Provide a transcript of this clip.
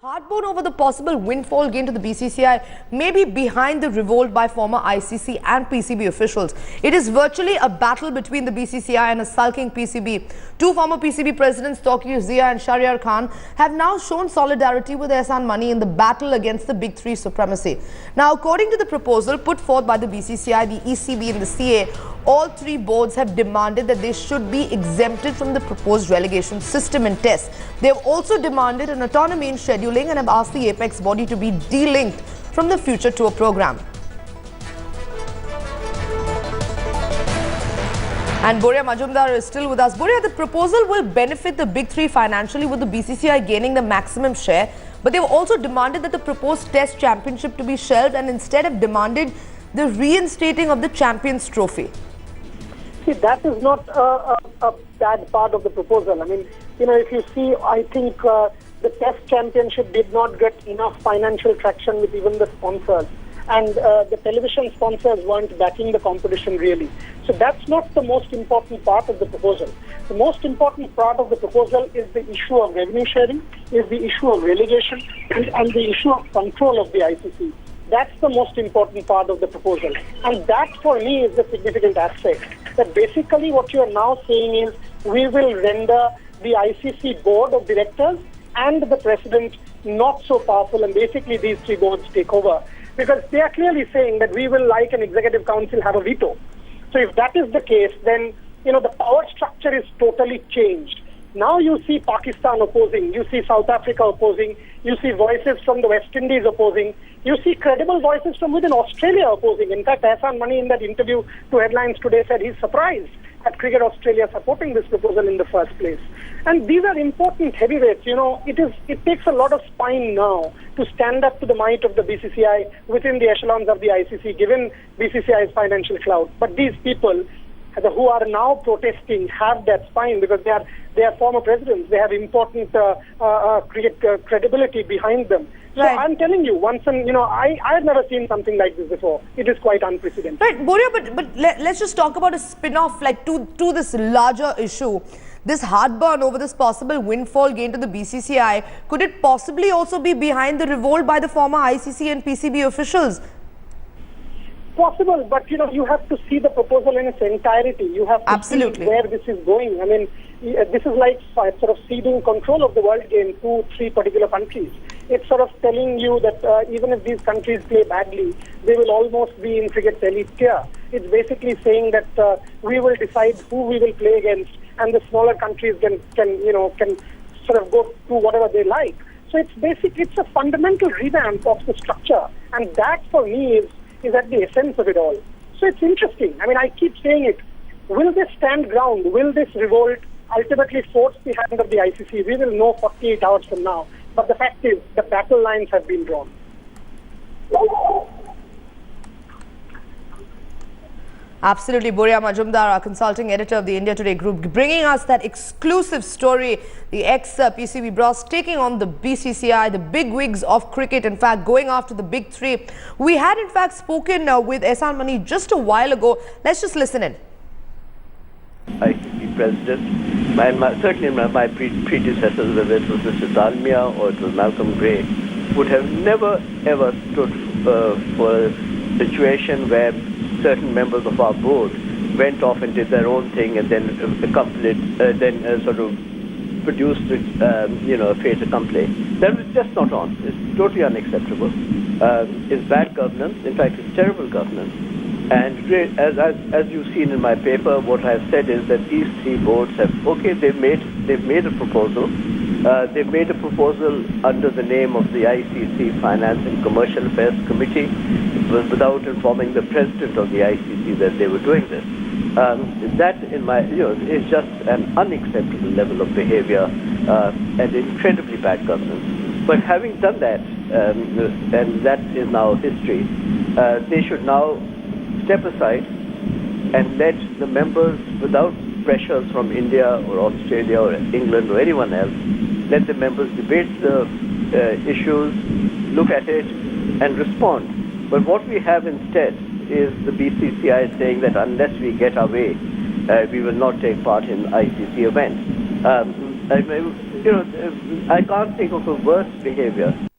Heartburn over the possible windfall gain to the BCCI may be behind the revolt by former ICC and PCB officials. It is virtually a battle between the BCCI and a sulking PCB. Two former PCB presidents, Tawqir Zia and Shahryar Khan, have now shown solidarity with Ehsan Mani in the battle against the Big Three supremacy. Now, according to the proposal put forth by the BCCI, the ECB and the CA, all three boards have demanded that they should be exempted from the proposed relegation system and tests. They have also demanded an autonomy in scheduling and have asked the apex body to be delinked from the future tour program. And Boria Majumdar is still with us. Boria, the proposal will benefit the Big Three financially, with the BCCI gaining the maximum share. But they've also demanded that the proposed Test Championship to be shelved and instead have demanded the reinstating of the Champions Trophy. See, that is not a bad part of the proposal. I mean, if you see, I think the Test Championship did not get enough financial traction with even the sponsors. And the television sponsors weren't backing the competition really. So that's not the most important part of the proposal. The most important part of the proposal is the issue of revenue sharing, is the issue of relegation, and the issue of control of the ICC. That's the most important part of the proposal. And that for me is the significant aspect. That basically what you are now saying is we will render the ICC board of directors and the president not so powerful, and basically these three boards take over. Because they are clearly saying that we will, like an executive council, have a veto. So if that is the case, then the power structure is totally changed. Now you see Pakistan opposing, you see South Africa opposing, you see voices from the West Indies opposing, you see credible voices from within Australia opposing. In fact, Ehsan Mani in that interview to Headlines Today said he's surprised at Cricket Australia supporting this proposal in the first place. And these are important heavyweights. It takes a lot of spine now to stand up to the might of the BCCI within the echelons of the ICC, given BCCI's financial clout. But these people who are now protesting have that spine because they are former presidents. They have important credibility behind them. So right. I'm telling you, I've never seen something like this before. It is quite unprecedented. Right, Boria, but let's just talk about a spin-off to this larger issue. This heartburn over this possible windfall gain to the BCCI, could it possibly also be behind the revolt by the former ICC and PCB officials? Possible, but you have to see the proposal in its entirety. You have to see where this is going. I mean, this is like sort of ceding control of the world game to three particular countries. It's sort of telling you that even if these countries play badly, they will almost be in cricket's elite tier. It's basically saying that we will decide who we will play against, and the smaller countries can sort of go do whatever they like. So it's a fundamental revamp of the structure, and that for me is at the essence of it all. So it's interesting. I mean, I keep saying it. Will this stand ground? Will this revolt ultimately force the hand of the ICC? We will know 48 hours from now. But the fact is, the battle lines have been drawn. Absolutely. Boria Majumdar, our consulting editor of the India Today Group, bringing us that exclusive story. The ex-PCB boss taking on the BCCI, the big wigs of cricket, in fact, going after the Big Three. We had, in fact, spoken with Ehsan Mani just a while ago. Let's just listen in. ICC president, certainly my predecessors, whether it was Mr. Dalmia or it was Malcolm Gray, would have never ever stood for a situation where certain members of our board went off and did their own thing and then sort of produced a fait accompli. That was just not on. It's totally unacceptable. It's bad governance. In fact, it's terrible governance. And as you've seen in my paper, what I've said is that these three boards they've made a proposal. They've made a proposal under the name of the ICC Finance and Commercial Affairs Committee, without informing the president of the ICC that they were doing this. That, is just an unacceptable level of behavior and incredibly bad governance. But having done that, and that is now history, they should now step aside and let the members, without pressures from India or Australia or England or anyone else, let the members debate the issues, look at it and respond. But what we have instead is the BCCI saying that unless we get our way, we will not take part in ICC events. I can't think of a worse behavior